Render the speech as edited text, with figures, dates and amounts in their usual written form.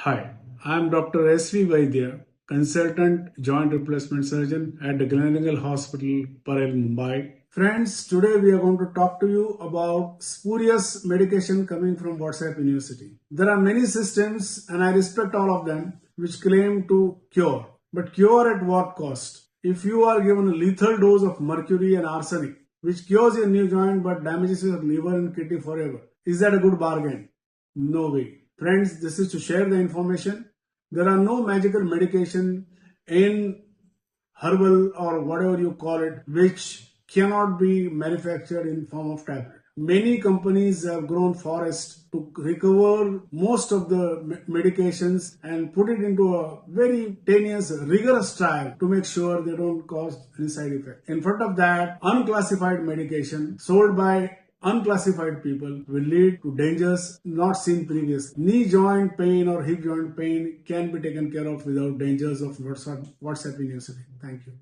Hi, I am Dr. S.V. Vaidya, consultant joint replacement surgeon at the Gleneagles Hospital, Parel, Mumbai. Friends, today we are going to talk to you about spurious medication coming from WhatsApp University. There are many systems, and I respect all of them, which claim to cure. But cure at what cost? If you are given a lethal dose of mercury and arsenic, which cures your new joint but damages your liver and kidney forever, is that a good bargain? No way. Friends, this is to share the information. There are no magical medication in herbal or whatever you call it, which cannot be manufactured in form of tablet. Many companies have grown forests to recover most of the medications and put it into a very tenuous, rigorous trial to make sure they don't cause any side effect. In front of that, unclassified medication sold by unclassified people will lead to dangers not seen previously. Knee joint pain or hip joint pain can be taken care of without dangers of WhatsApp University. Thank you.